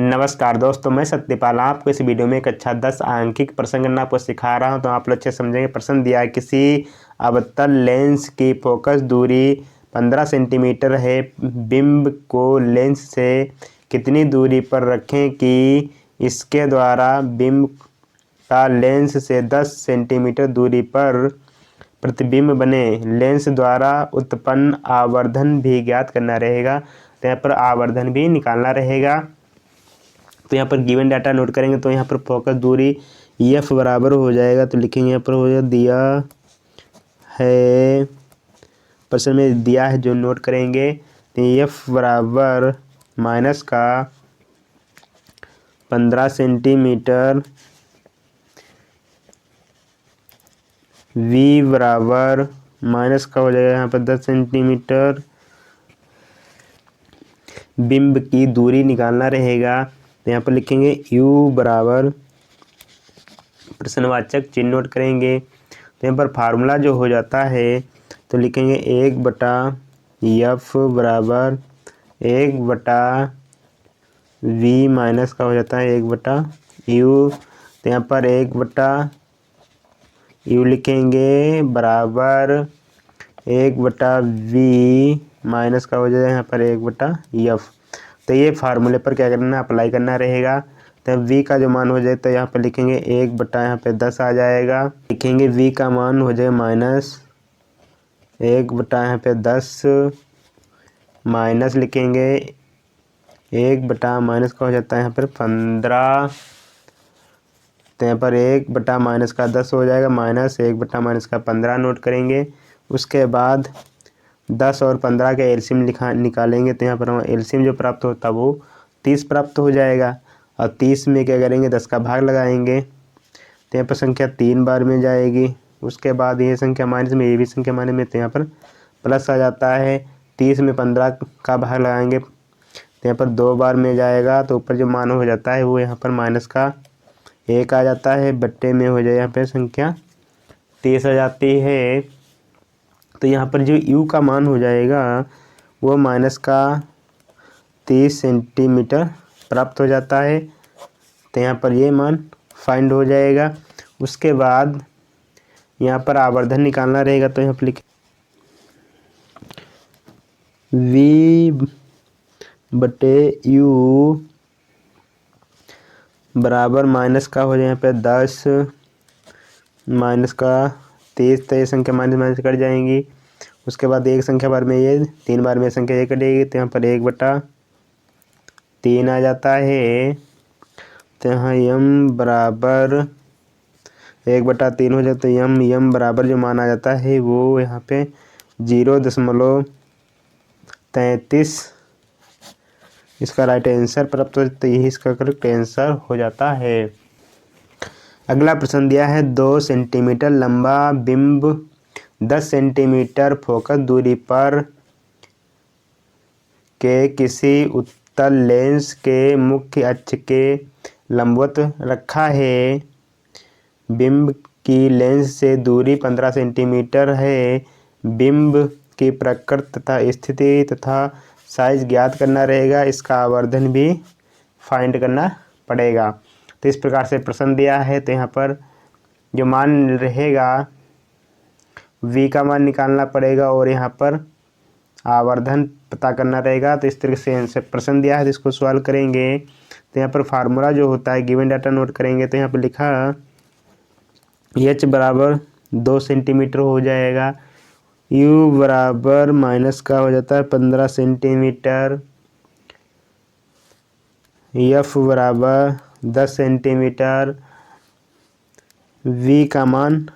नमस्कार दोस्तों, मैं सत्यपाल आपको इस वीडियो में एक अच्छा 10 अंकिक प्रश्न करना आपको सिखा रहा हूं। तो आप लोग अच्छे समझेंगे। प्रश्न दिया है, किसी अवतल लेंस की फोकस दूरी 15 सेंटीमीटर है। बिंब को लेंस से कितनी दूरी पर रखें कि इसके द्वारा बिंब का लेंस से 10 सेंटीमीटर दूरी पर प्रतिबिंब बने। लेंस द्वारा उत्पन्न आवर्धन भी ज्ञात करना रहेगा। तो यहाँ पर आवर्धन भी निकालना रहेगा। तो यहाँ पर गिवन डाटा नोट करेंगे। तो यहाँ पर फोकस दूरी एफ बराबर हो जाएगा। तो लिखेंगे यहाँ पर हो जाएगा, दिया है प्रश्न में दिया है जो नोट करेंगे। तो एफ बराबर माइनस का 15 सेंटीमीटर, वी बराबर माइनस का हो जाएगा यहाँ पर 10 सेंटीमीटर। बिंब की दूरी निकालना रहेगा। तो यहाँ पर लिखेंगे u बराबर प्रश्नवाचक चिन्ह नोट करेंगे। तो यहाँ पर फार्मूला जो हो जाता है तो लिखेंगे 1/f बराबर 1/v माइनस का हो जाता है 1/u। तो यहाँ पर 1/u लिखेंगे बराबर 1/v माइनस का हो जाएगा यहाँ पर 1/f। तो ये फार्मूले पर क्या करना है, अप्लाई करना रहेगा। तो v का जो मान हो जाए तो यहाँ पर लिखेंगे 1/, यहाँ पे 10 आ जाएगा। लिखेंगे v का मान हो जाए माइनस 1/, यहाँ पे 10 माइनस लिखेंगे 1/, माइनस का हो जाता है यहाँ पर 15। तो यहाँ पर 1/, माइनस का 10 हो जाएगा, माइनस 1/, माइनस का 15 नोट करेंगे। उसके बाद 10 और 15 के एलसीएम निकालेंगे। तो यहाँ पर हम एलसीएम जो प्राप्त होता है वो 30 प्राप्त हो जाएगा। और 30 में क्या करेंगे, 10 का भाग लगाएंगे। तो यहाँ पर संख्या 3 बार में जाएगी। उसके बाद ये संख्या माइनस में, ये भी संख्या माइनस में, तो यहाँ पर प्लस आ जाता है। 30 में 15 का भाग लगाएंगे तो यहाँ पर 2 बार में जाएगा। तो ऊपर जो मान हो जाता है वो यहाँ पर माइनस का 1 आ जाता है। बट्टे में हो जाए यहाँ पर संख्या 30 आ जाती है। तो यहाँ पर जो u का मान हो जाएगा वो माइनस का 30 सेंटीमीटर प्राप्त हो जाता है। तो यहाँ पर ये मान फाइंड हो जाएगा। उसके बाद यहाँ पर आवर्धन निकालना रहेगा। तो यहाँ पर लिखें v/u बराबर माइनस का हो जाए यहाँ पे 10 माइनस का 30। तो ये संख्या माइनस माइनस कट जाएंगी। उसके बाद एक संख्या बार में ये 3 बार में संख्या ये कटेगी। तो यहाँ पर 1/3 आ जाता है। तो यहाँ m बराबर 1/3 हो जाता है। m बराबर जो माना जाता है वो यहाँ पे 0.33 इसका राइट आंसर प्राप्त हो जाता है। यही इसका करेक्ट आंसर हो जाता है। अगला प्रश्न दिया है, 2 सेंटीमीटर लंबा बिंब 10 सेंटीमीटर फोकस दूरी पर के किसी उत्तल लेंस के मुख्य अक्ष के लंबवत रखा है। बिंब की लेंस से दूरी 15 सेंटीमीटर है। बिंब की प्रकृति तथा स्थिति तथा साइज ज्ञात करना रहेगा। इसका आवर्धन भी फाइंड करना पड़ेगा। तो इस प्रकार से प्रश्न दिया है। तो यहाँ पर जो मान रहेगा v का मान निकालना पड़ेगा और यहाँ पर आवर्धन पता करना रहेगा। तो इस तरीके से प्रश्न दिया है तो इसको सॉल्व करेंगे। तो यहाँ पर फार्मूला जो होता है, गिवन डाटा नोट करेंगे। तो यहाँ पर लिखा h बराबर 2 सेंटीमीटर हो जाएगा। u बराबर माइनस का हो जाता है 15 सेंटीमीटर। f बराबर 10 सेंटीमीटर। v का मान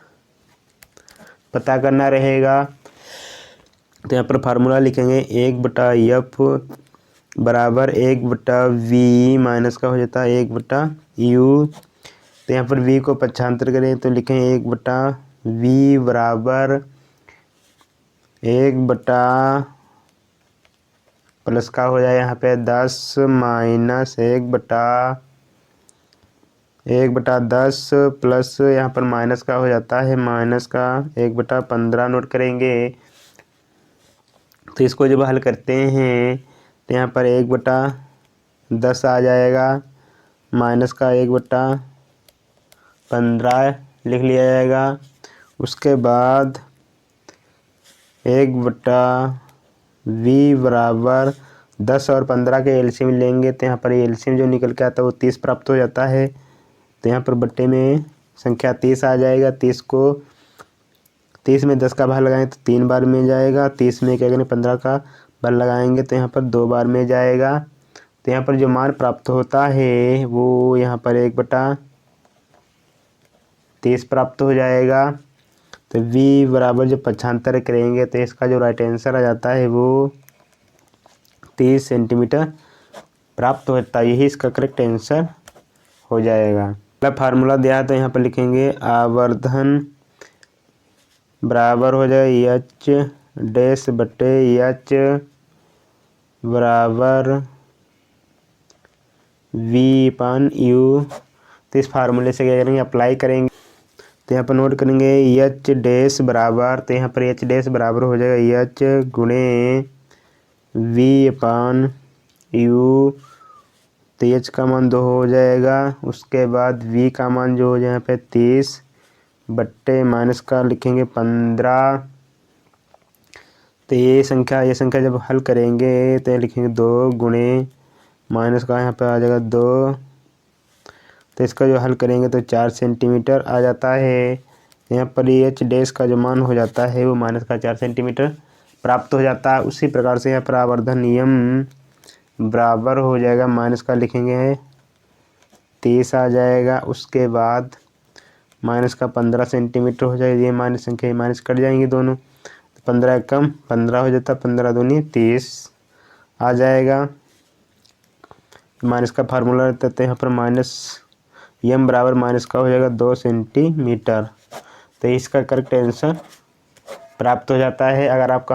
पता करना रहेगा। तो यहाँ पर फार्मूला लिखेंगे 1/f बराबर 1/v माइनस का हो जाता है 1/u। तो यहाँ पर v को पक्षांतर करें तो लिखेंगे 1/v बराबर 1/ प्लस का हो जाए यहाँ पे 10 माइनस 1/10 प्लस यहाँ पर माइनस का हो जाता है माइनस का 1/15 नोट करेंगे। तो इसको जब हल करते हैं तो यहाँ पर 1/10 10 आ जाएगा, माइनस का 1/15 लिख लिया जाएगा। उसके बाद 1/v बराबर 10 और 15 के एलसीएम लेंगे तो यहाँ पर एलसीएम जो निकल के आता है वो 30 प्राप्त हो जाता है। तो यहाँ पर बट्टे में संख्या 30 आ जाएगा। 30 में 10 का भाग लगाएंगे तो 3 बार में जाएगा। 30 में क्या करेंगे 15 का भाग लगाएंगे तो यहाँ पर 2 बार में जाएगा। तो यहाँ पर जो मान प्राप्त होता है वो यहाँ पर 1/30 प्राप्त हो जाएगा। तो v बराबर जो पक्षांतर करेंगे तो इसका जो राइट आंसर आ जाता है वो 30 सेंटीमीटर प्राप्त होता है। यही इसका करेक्ट आंसर हो जाएगा। अगला फार्मूला दिया है तो यहाँ पर लिखेंगे आवर्धन बराबर हो जाएगा h डैश बटे h बराबर v/u। तो इस फार्मूले से क्या करेंगे अप्लाई करेंगे। तो यहाँ पर नोट करेंगे h डैश बराबर, तो यहाँ पर h डैश बराबर हो जाएगा h गुणे v/u। तो h का मान 2 हो जाएगा। उसके बाद v का मान जो हो जाए यहाँ पे 30 बट्टे माइनस का लिखेंगे 15। तो ये संख्या जब हल करेंगे तो लिखेंगे 2 गुणे माइनस का यहाँ पे आ जाएगा 2। तो इसका जो हल करेंगे तो 4 सेंटीमीटर आ जाता है। यहाँ पर h डैश का जो मान हो जाता है वो माइनस का 4 सेंटीमीटर प्राप्त हो जाता है। उसी प्रकार से यहाँ पर आवर्धन नियम बराबर हो जाएगा, माइनस का लिखेंगे 30 आ जाएगा। उसके बाद माइनस का 15 सेंटीमीटर हो जाएगा। ये माइनस संख्या माइनस कट जाएंगी दोनों, तो 15 कम 15 हो जाता है, 15 दूनी 30 आ जाएगा। माइनस का फार्मूला रहता है तो यहाँ पर माइनस m बराबर माइनस का हो जाएगा 2 सेंटीमीटर। तो इसका करेक्ट आंसर प्राप्त हो जाता है। अगर आपका